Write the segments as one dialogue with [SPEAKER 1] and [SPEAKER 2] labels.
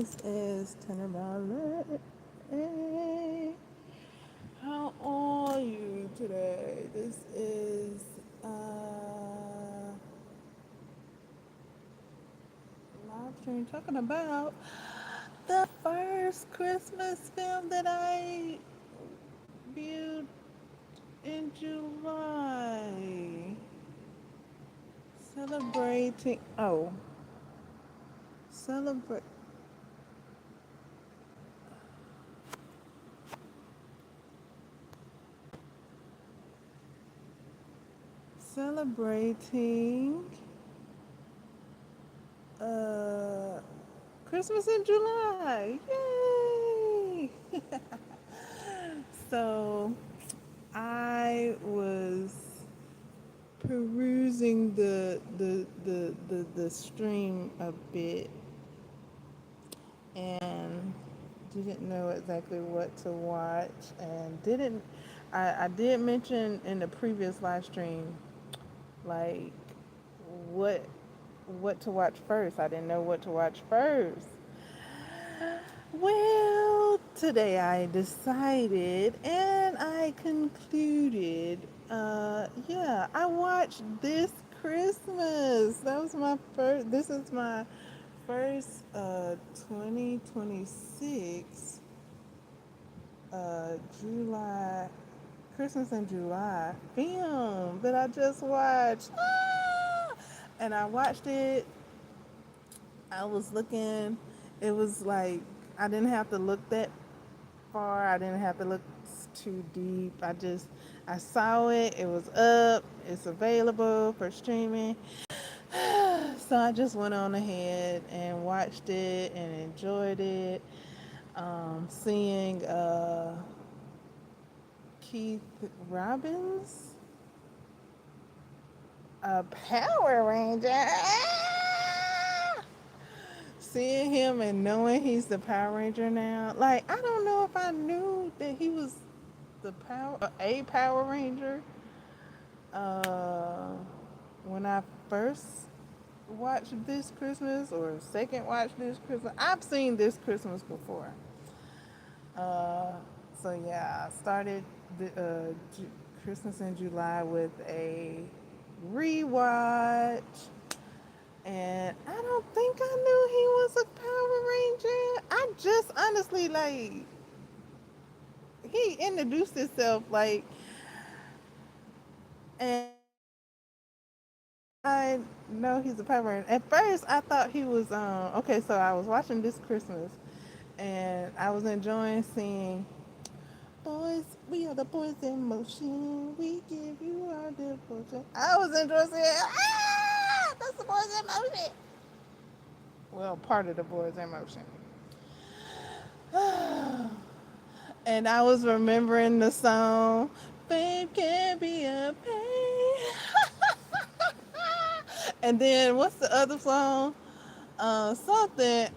[SPEAKER 1] This is T1naBa1ley. How are you today? This is live stream talking about the first Christmas film that I viewed in July. Celebrating celebrate celebrating uh Christmas in July. Yay! So I was perusing the stream a bit and didn't know exactly what to watch and didn't I did mention in the previous live stream like what what to watch first. I didn't know what to watch first. Well, today I decided and I concluded, yeah, I watched This Christmas. That was my first, this is my first 2026 July, Christmas in July film that I just watched. Ah! And I watched it. I was looking, it was like, I didn't have to look that far. I didn't have to look too deep. I saw it. It was up. It's available for streaming. So I just went on ahead and watched it and enjoyed it. Seeing Keith Robbins, a Power Ranger. Seeing him and knowing he's the Power Ranger now, like I don't know if I knew that he was a Power Ranger uh, when I first watched This Christmas or second watched This Christmas. I've seen This Christmas before, uh, so yeah, I started the Christmas in July with a rewatch. And I don't think I knew he was a Power Ranger. I just honestly like he introduced himself like, and I know he's a Power Ranger. At first, I thought he was okay. So I was watching This Christmas, and I was enjoying seeing boys. We are the boys in motion. We give you our devotion. I was enjoying seeing that's the boys in motion. Well, part of the boys in motion. And I was remembering the song, Fame Can Be a Pain. And then what's the other song? Something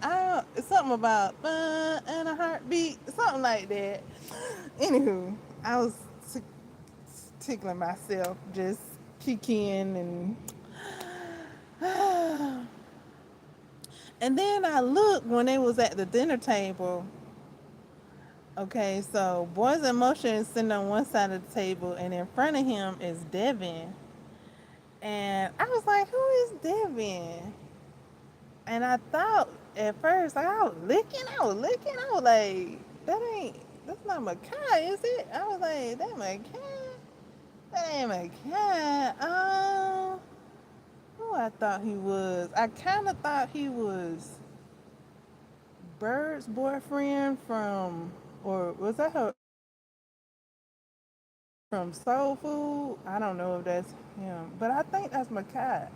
[SPEAKER 1] about fun and a heartbeat, something like that. Anywho, I was tickling myself, just kicking and then I looked when they was at the dinner table. Okay, so Boys in Motion is sitting on one side of the table, and in front of him is Devin. And I was like, who is Devin? And I thought at first, like, I was like, that's not Makai, is it? I was like, that Makai? That ain't Makai. Who I thought he was? I kind of thought he was Bird's boyfriend from, or was that her from Soul Food? I don't know if that's him, but I think that's Makai.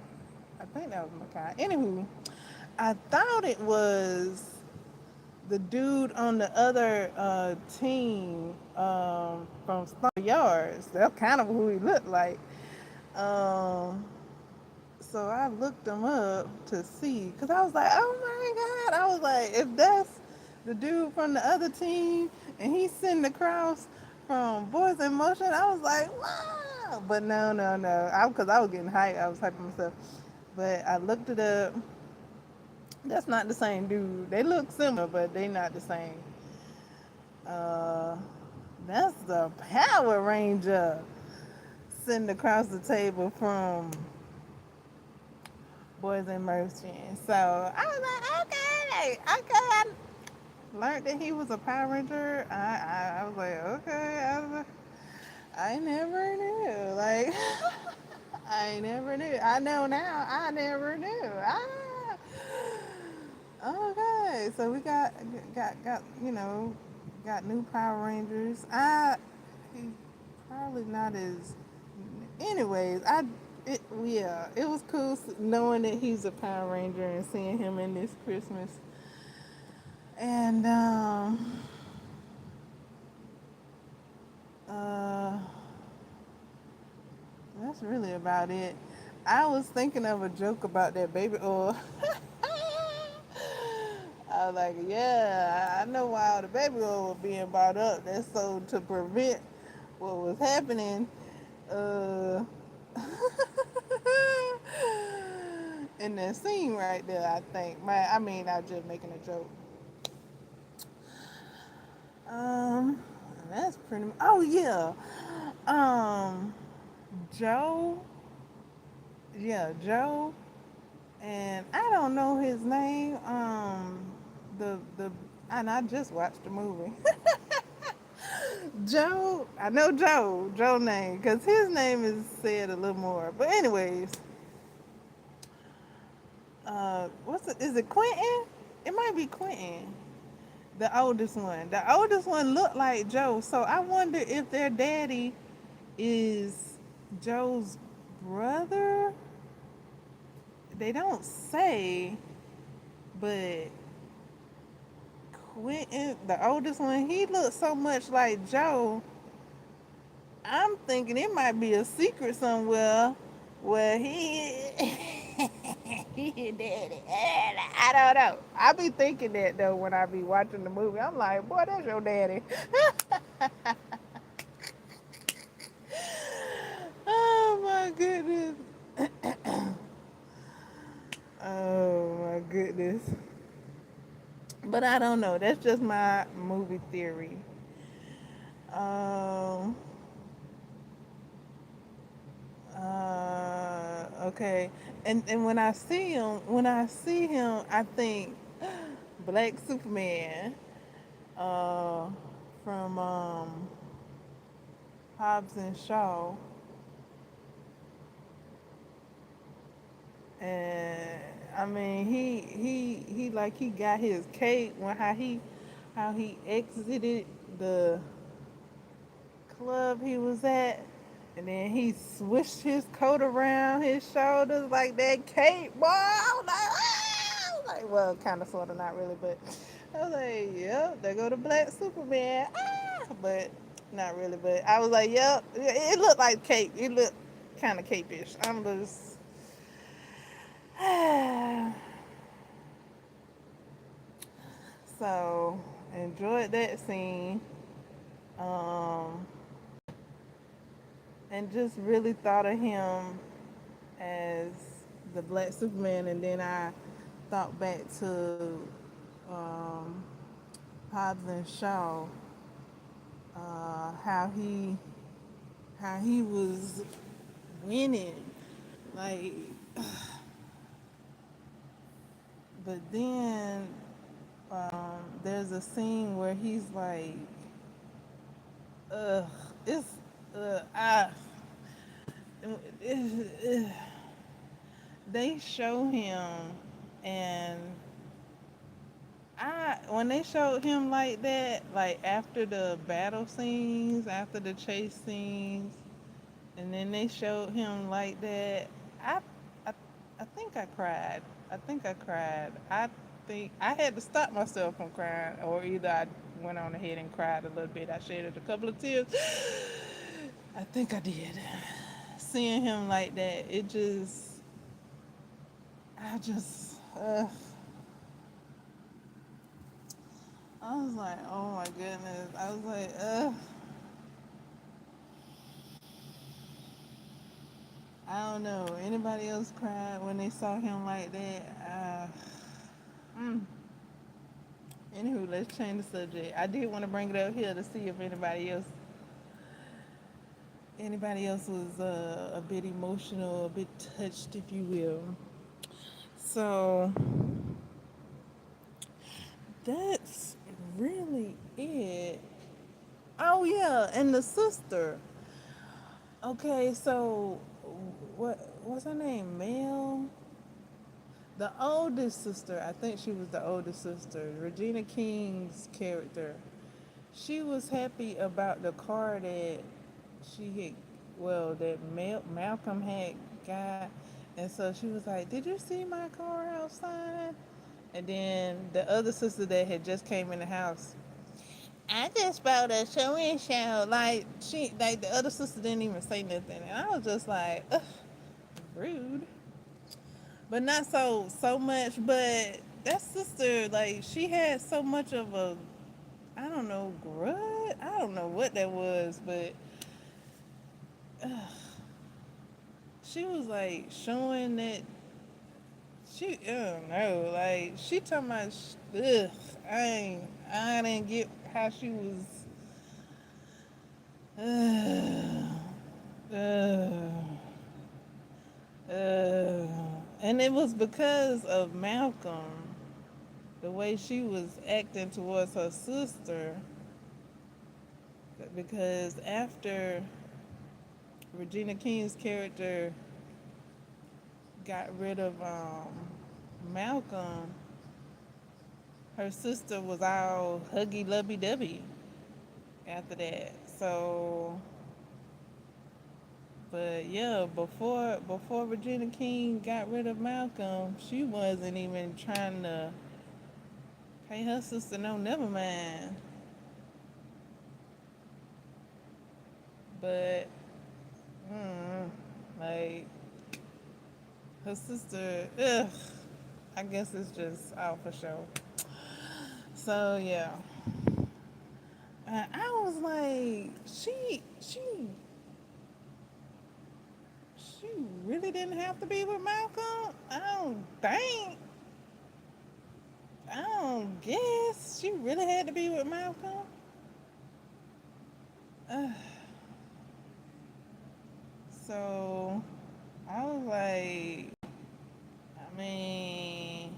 [SPEAKER 1] I think that was Makai. Anywho, I thought it was the dude on the other team from Star Yards. That's kind of who he looked like. Um, so I looked him up to see, because I was like, oh my God. I was like, if that's the dude from the other team and he's sitting across from Boys in Motion, I was like, wow. But no. Because I was getting hyped. I was hyping myself. But I looked it up That's not the same dude. They look similar, but they not the same. Uh, that's the Power Ranger sitting across the table from Boys and Merchants. So I was like, okay, okay. I learned that he was a Power Ranger. I was like, okay. I never knew. Like, I never knew. I know now. I never knew. Okay. So we got got new Power Rangers. He probably not as. Anyways, yeah, it was cool knowing that he's a Power Ranger and seeing him in this Christmas. And uh, that's really about it. I was thinking of a joke about that baby oil. I was like, yeah, I know why all the baby oil was being bought up. That's so to prevent what was happening. Uh, in that scene right there, I think. I mean, I was just making a joke. Um, that's pretty. Oh yeah. Um, Joe. Yeah, Joe. And I don't know his name. The and I just watched the movie. Joe. I know Joe. Joe name because his name is said a little more. But anyways, what's it? Is it Quentin? It might be Quentin. The oldest one. The oldest one looked like Joe. So I wonder if their daddy is Joe's brother. They don't say, but Quentin, the oldest one, he looks so much like Joe. I'm thinking it might be a secret somewhere where he he daddy. I don't know. I be thinking that though when I be watching the movie. I'm like, boy, that's your daddy. Oh my goodness. Oh my goodness. But I don't know. That's just my movie theory. Um. Okay. And when I see him, I think Black Superman. Uh, from Hobbs and Shaw, and I mean he like he got his cape when how he exited the club he was at, and then he swished his coat around his shoulders like that cape. Boy, I was like, ah! Like, well, kind of, sort of, not really, but I was like, yep, there go the Black Superman. But not really. But I was like, yep, it looked like cape. It looked kind of cape-ish. I'm just. So enjoyed that scene. Um, and just really thought of him as the Black Superman, and then I thought back to um, Hobbs and Shaw, how he was winning, like, but then there's a scene where he's like, ugh, it's uh, I, it, they show him, and when they showed him like that, like after the battle scenes, after the chase scenes, and then they showed him like that, I I, I think I cried. I think I had to stop myself from crying, or either I went on ahead and cried a little bit. I shedded a couple of tears. I think I did. Seeing him like that, I just, I was like, oh my goodness. I was like, I don't know. Anybody else cried when they saw him like that? Mm. Anywho, let's change the subject. I did want to bring it up here to see if anybody else was a bit emotional, a bit touched, if you will. So that's really it. Oh yeah, and the sister. Okay, so what's her name? Mel? The oldest sister. I think she was the oldest sister. Regina King's character. She was happy about the car that she had, well, that Malcolm had got, and so she was like, "Did you see my car outside?" And then the other sister that had just came in the house, I just bought a show and show. Like the other sister didn't even say nothing, and I was just like, ugh, rude, but not so much. But that sister, like, she had so much of a, I don't know, grudge. I don't know what that was, but she was like showing that she, I don't know, like she talking about, ugh, I didn't get how she was, uh, uh, and it was because of Malcolm, the way she was acting towards her sister, because after Regina King's character got rid of Malcolm, her sister was all huggy lovey dovey after that. So, but yeah, before Regina King got rid of Malcolm, she wasn't even trying to pay her sister no never mind. But like her sister, ugh, I guess it's just out for show. So yeah, I was like, she really didn't have to be with Malcolm. I don't guess she really had to be with Malcolm. Uh, so I was like, I mean,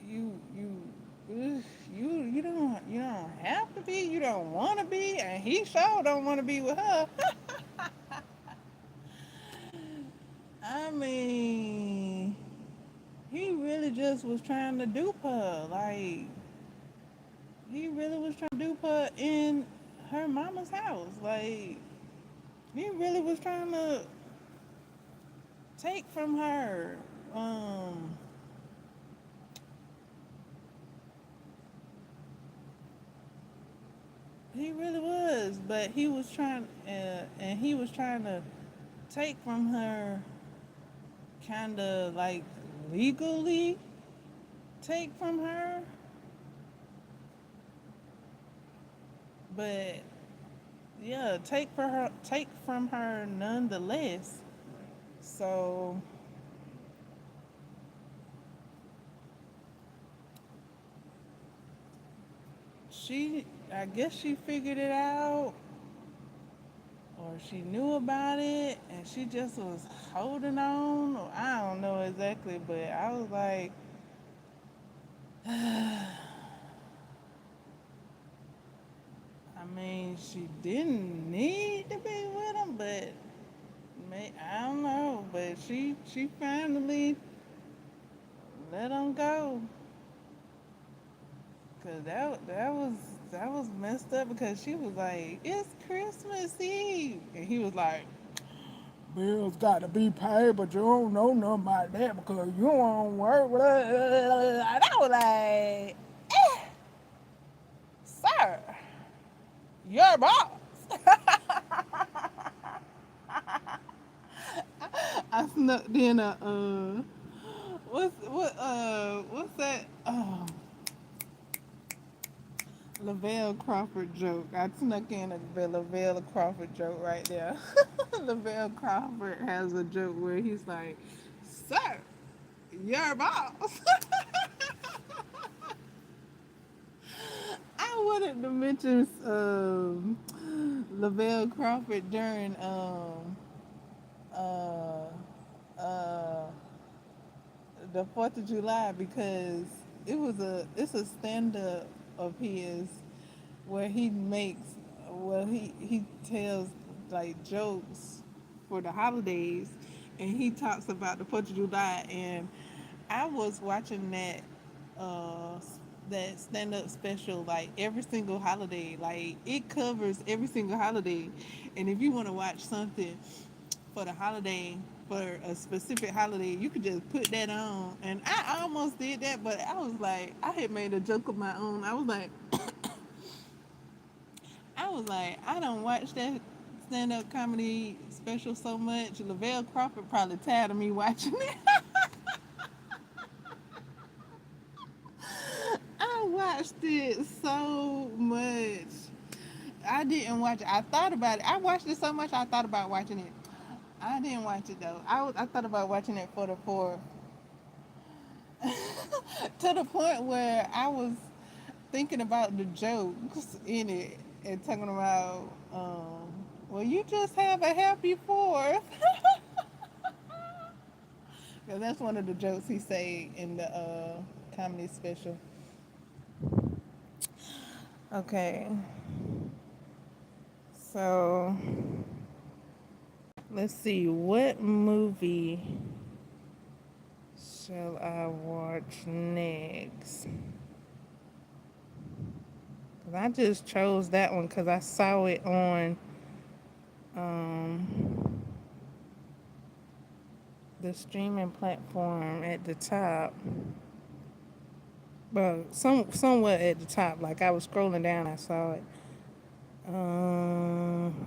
[SPEAKER 1] you don't have to be. You don't want to be, and he sure don't want to be with her. I mean, he really just was trying to dupe her. Like, he really was trying to dupe her in her mama's house. Like, he really was trying to take from her. Um, he really was, but he was trying to take from her, kind of like legally take from her, but yeah, take from her nonetheless. So I guess she figured it out, or she knew about it, and she just was holding on. Or I don't know exactly, but I was like, I mean, she didn't need to be with him, but I don't know. But she finally let him go, cause that was messed up. Because she was like, "It's Christmas Eve," and he was like, "Bills got to be paid, but you don't know nothing about that because you don't work with us." And I was like, "Sir, your boss." I snuck in a what's that? Oh, Lavelle Crawford joke. I snuck in a Lavelle Crawford joke right there. Lavelle Crawford has a joke where he's like, "Sir, Your boss. I wanted to mention Lavelle Crawford during uh, uh, the 4th of July because it's a stand up of his where he makes he tells like jokes for the holidays and he talks about the 4th of July and I was watching uh that stand up special like every single holiday. Like it covers every single holiday. And if you want to watch something for the holiday for a specific holiday, you could just put that on. And I almost did that, but I was like, I had made a joke of my own. I don't watch that stand up comedy special so much. Lavelle Crawford probably tired of me watching it. I watched it so much. I didn't watch it. I thought about it. I watched it so much I thought about watching it. I didn't watch it though. I thought about watching it for the four to the point where I was thinking about the jokes in it and talking about well you just have a happy fourth. Cause that's one of the jokes he say in the comedy special. Okay, so let's see what movie shall I watch next? 'Cause I just chose that one because I saw it on um, the streaming platform at the top. Well, somewhat at the top. Like I was scrolling down, I saw it.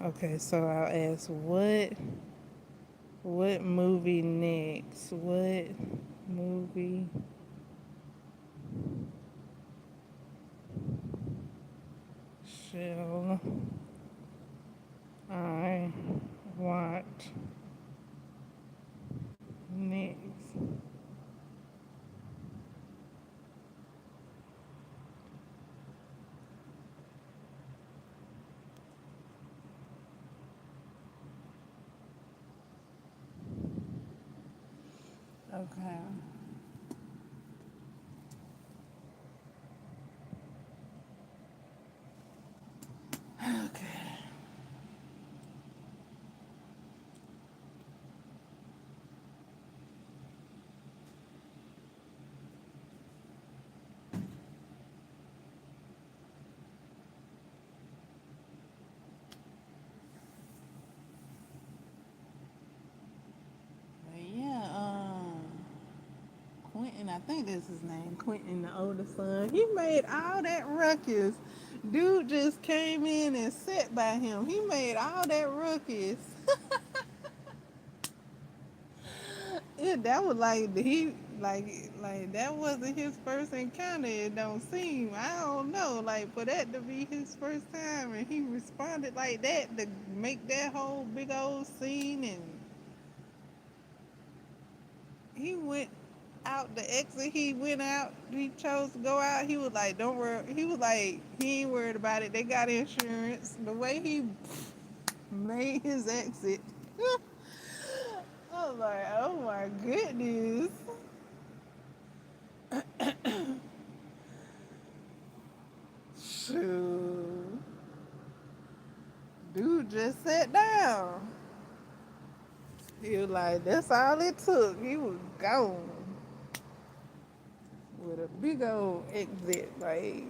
[SPEAKER 1] Okay, so I'll ask what movie next? What movie shall I watch next? Okay. Okay. But yeah, Quentin, I think that's his name, Quentin, the oldest son. He made all that ruckus. Dude just came in and sat by him. He made all that ruckus. Yeah, that was like like that wasn't his first encounter. It don't seem. I don't know. Like for that to be his first time, and he responded like that to make that whole big old scene, and he went out the exit. He went out. He chose to go out. He was like, "Don't worry." He was like, he ain't worried about it. They got insurance. The way he made his exit. I was like, oh my goodness. Shoot. Dude just sat down. He was like, that's all it took. He was gone with a big old exit. Like,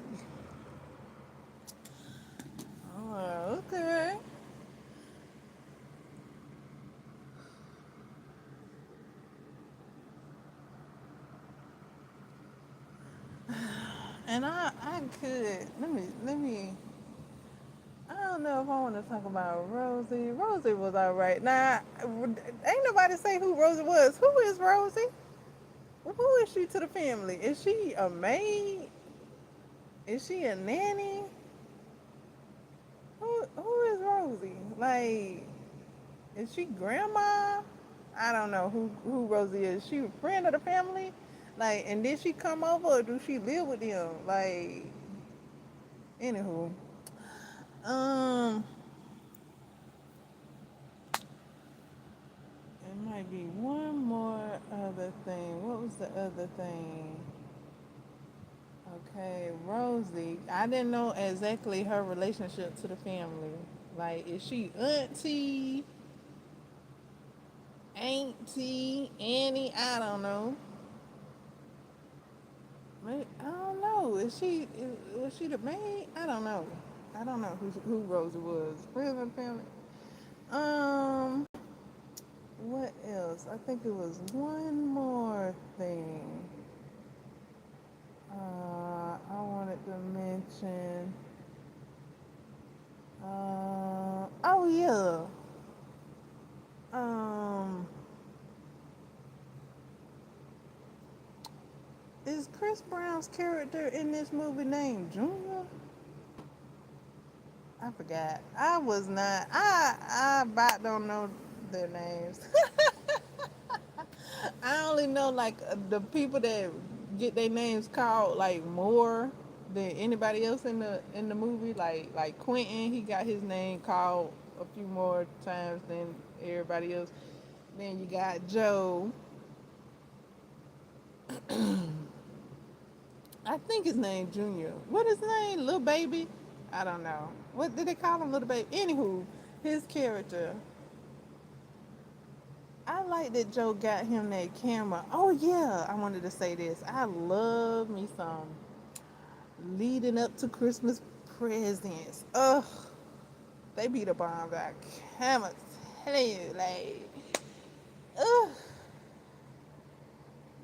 [SPEAKER 1] oh, okay. And I could, let me, I don't know if I want to talk about Rosie. Rosie was all right. Now, ain't nobody say who Rosie was. Who is Rosie? Who is she to the family? Is she a maid? Is she a nanny? Who is Rosie? Like, is she grandma? I don't know who Rosie is. She a friend of the family, like, and did she come over or do she live with them? Like, anywho, um, it might be one more other thing. What was the other thing? Okay, Rosie. I didn't know exactly her relationship to the family. Like, is she auntie, auntie, Annie? I don't know. I don't know. Was she the maid? I don't know. I don't know who Rosie was. Friends of the family. Um, what else? I think it was one more thing. I wanted to mention. Oh yeah. Um, is Chris Brown's character in this movie named Junior? I forgot. I was not. I about don't know their names. I only know like the people that get their names called like more than anybody else in the movie. Like Quentin, he got his name called a few more times than everybody else. Then you got Joe. I think his name Junior. What is his name? Little Baby? I don't know. What did they call him? Little Baby. Anywho, his character. I like that Joe got him that camera. Oh yeah, I wanted to say this. I love me some leading up to Christmas presents. Ugh, they be the bomb. I can't tell you, like, ugh,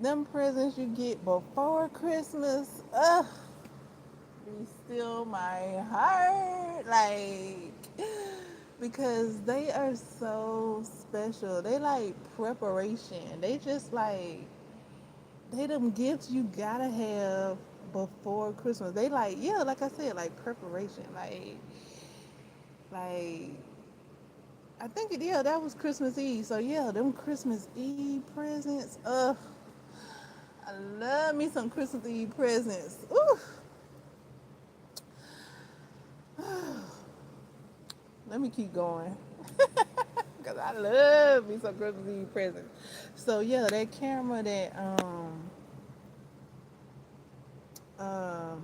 [SPEAKER 1] them presents you get before Christmas. Ugh, be still my heart, like, because they are so special. They like preparation. They just like they them gifts you gotta have before Christmas. They like, yeah, like I said, like preparation. Like I think it, yeah, that was Christmas Eve. So yeah, them Christmas Eve presents. I love me some Christmas Eve presents. Ooh. Let me keep going. Cause I love me some Christmas Eve presents. So yeah, that camera that um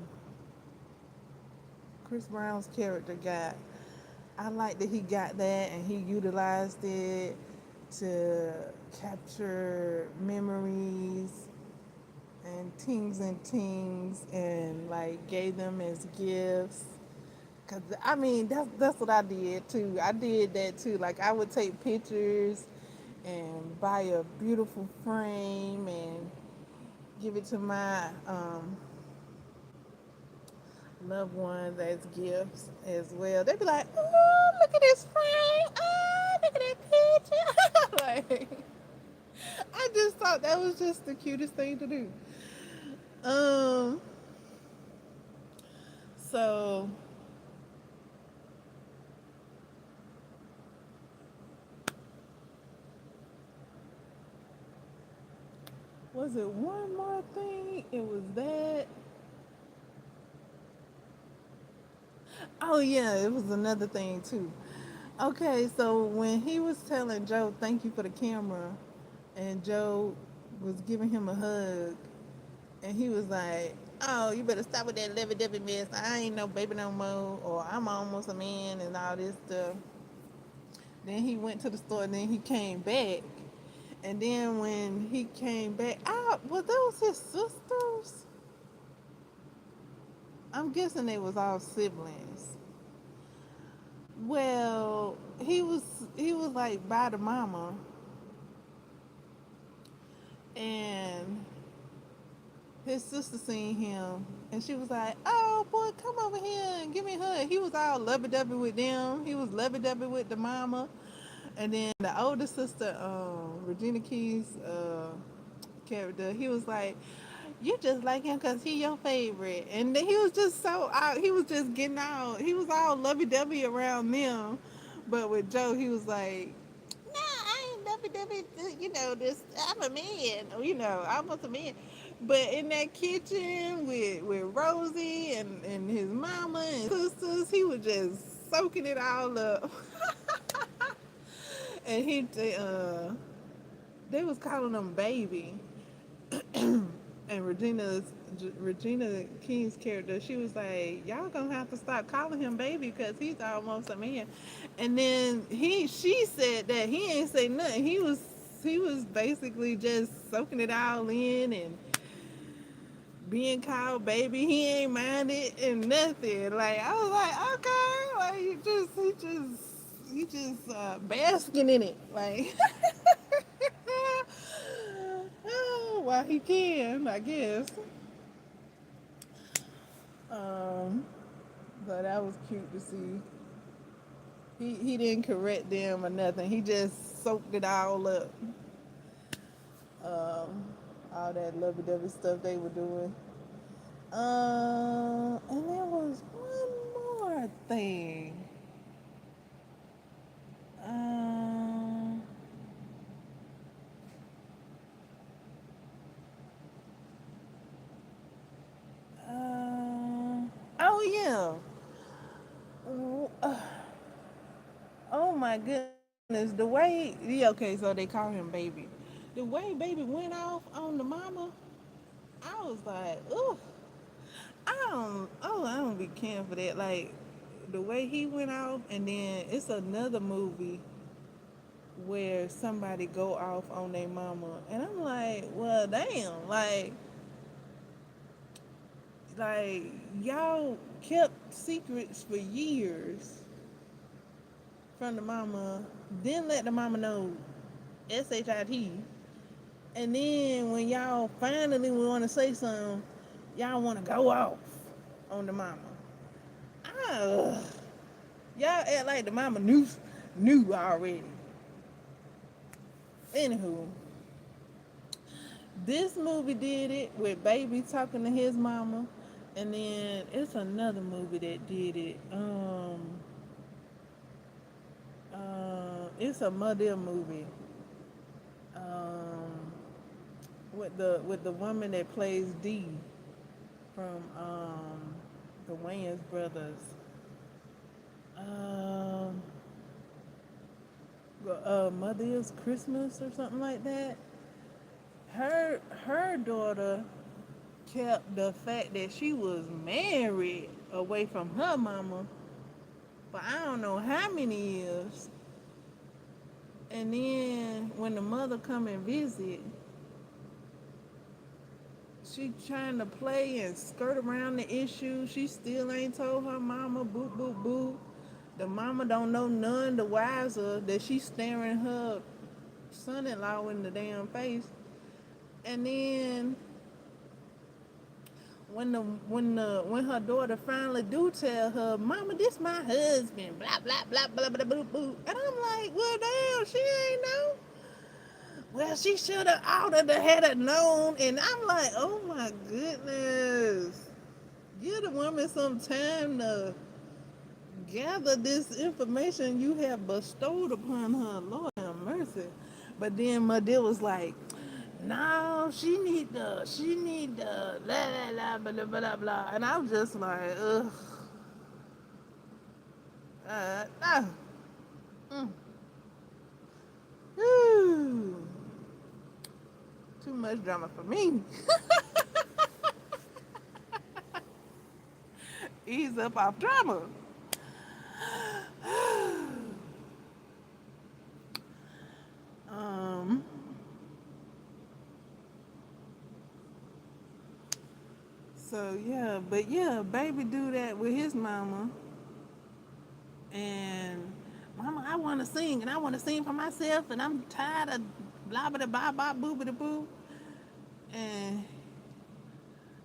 [SPEAKER 1] Chris Brown's character got, I like that he got that and he utilized it to capture memories and things and like gave them as gifts. Cause I mean that's what I did too. I did that too. Like I would take pictures and buy a beautiful frame and give it to my loved ones as gifts as well. They'd be like, "Oh, look at this frame! Oh, look at that picture!" Like, I just thought that was just the cutest thing to do. Um, so was it one more thing? It was that. Oh yeah, it was another thing too. Okay, so when he was telling Joe, "Thank you for the camera," and Joe was giving him a hug, and he was like, "Oh, you better stop with that lovey-dovey mess. I ain't no baby no more, or I'm almost a man and all this stuff." Then he went to the store, and then he came back, and then when he came back, well, those his sisters. I'm guessing they was all siblings. Well, he was like by the mama, and his sister seen him and she was like, "Oh boy, come over here and give me a hug." He was all lovey dovey with them. He was lovey dovey with the mama. And then the older sister, Regina Key's character, he was like, "You just like him because he your favorite." And then he was just so out. He was just getting out. He was all lovey dovey around them. But with Joe, he was like, "Nah, I ain't lovey dovey, this, I'm a man, almost a man. But in that kitchen with Rosie and his mama and sisters, he was just soaking it all up. And they was calling him baby. And Regina King's character, she was like, "Y'all gonna have to stop calling him baby because he's almost a man." And then she said that he ain't say nothing. He was basically just soaking it all in and being called baby. He ain't minded and nothing. Like I was like, okay, like he just basking in it, like. Oh, well, he can, I guess. Um, so that was cute to see. He didn't correct them or nothing. He just soaked it all up. Um, all that lovey-dovey stuff they were doing. And there was one more thing. Um, oh yeah. Oh my goodness, the way, yeah, okay, so they call him baby. The way baby went off on the mama, I was like, ooh, I don't be caring for that. Like the way he went off, and then it's another movie where somebody go off on their mama, and I'm like, well, damn, like y'all kept secrets for years from the mama, didn't let the mama know shit, and then when y'all finally want to say something, y'all want to go off on the mama. Ah, y'all act like the mama knew already. Anywho, this movie did it with baby talking to his mama, and then it's another movie that did it. It's a mother movie. Um, with the woman that plays Dee from the Wayans brothers. Um, Mother's Christmas or something like that. Her daughter kept the fact that she was married away from her mama for I don't know how many years. And then when the mother come and visit, she trying to play and skirt around the issue. She still ain't told her mama, boo, boo, boo. The mama don't know none the wiser that she's staring her son-in-law in the damn face. And then when her daughter finally do tell her, "Mama, this my husband," blah blah blah blah blah blah blah, and I'm like, well, damn, she ain't know. Well, she should have oughta to had it known, and I'm like, oh my goodness, give the woman some time to gather this information you have bestowed upon her. Lord have mercy. But then my dear was like, no, she need the blah, blah, blah, blah, blah, blah. And I'm just like, ugh, no. Mm. Whew. Too much drama for me. Ease up off drama. um, so yeah, but yeah, baby do that with his mama. And mama, I want to sing, and I want to sing for myself, and I'm tired of blah blah blah blah boo boo boo. And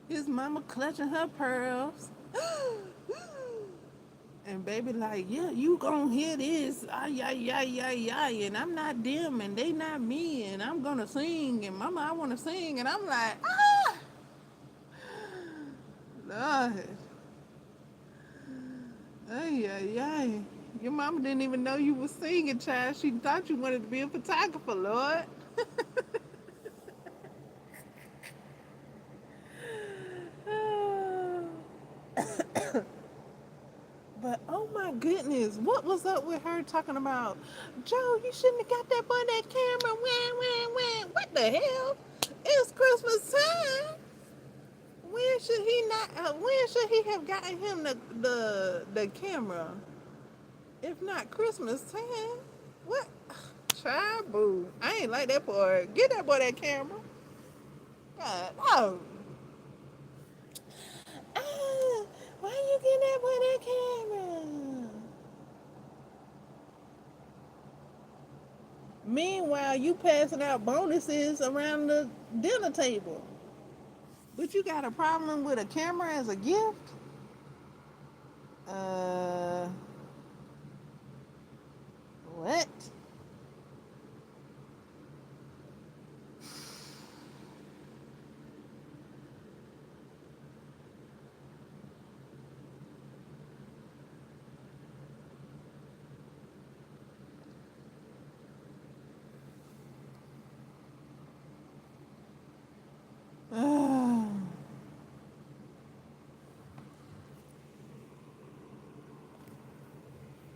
[SPEAKER 1] his mama clutching her pearls. And baby like, yeah, you gonna hear this, ay, ay, ay, ay, ay, and I'm not them, and they not me, and I'm gonna sing, and mama, I wanna sing, and I'm like, ah, Lord, ay, ay, ay. Your mama didn't even know you was singing, child. She thought you wanted to be a photographer, Lord. But oh my goodness, what was up with her talking about? Joe, you shouldn't have got that boy that camera. Wham, wham, wham. What the hell? It's Christmas time. When should he not? When should he have gotten him the camera? If not Christmas time, what? Child, boo. I ain't like that boy. Get that boy that camera. God, oh. Ah, why you getting that boy that camera? Meanwhile, you passing out bonuses around the dinner table. But you got a problem with a camera as a gift? Uh, what?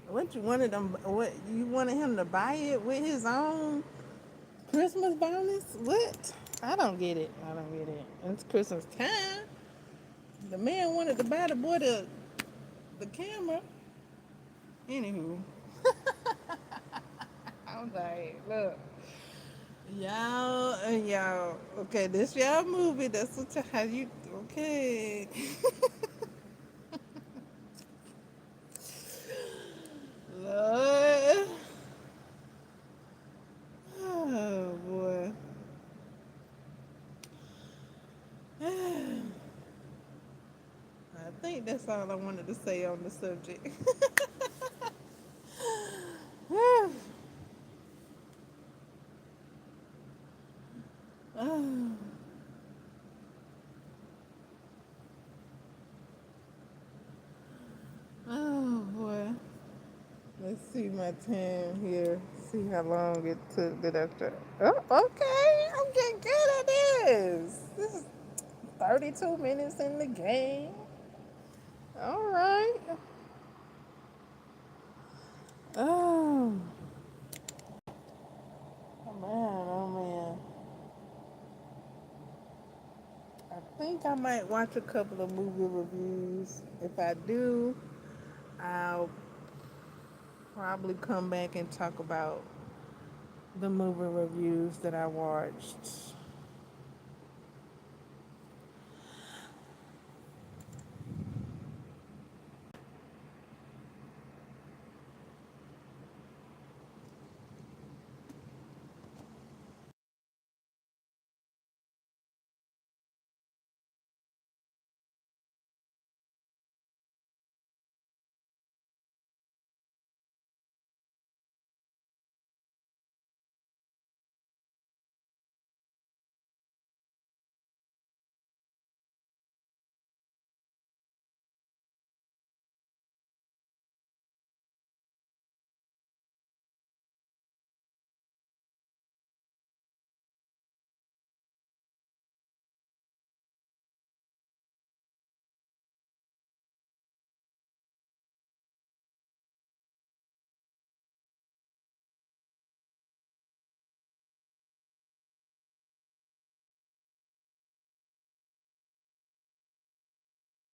[SPEAKER 1] What you wanted them? What you wanted him to buy it with his own Christmas bonus? What? I don't get it. I don't get it. It's Christmas time. The man wanted to buy the boy the camera. Anywho, I was like, look, y'all. Okay, this y'all movie. That's what how you. Okay. Lord. Oh boy. I think that's all I wanted to say on the subject. Oh, oh boy. Let's see my time here. See how long it took the doctor. Oh, okay. I'm getting good at this. This is 32 minutes in the game. All right. Oh, oh man, oh man. I think I might watch a couple of movie reviews. If I do, I'll probably come back and talk about the movie reviews that I watched.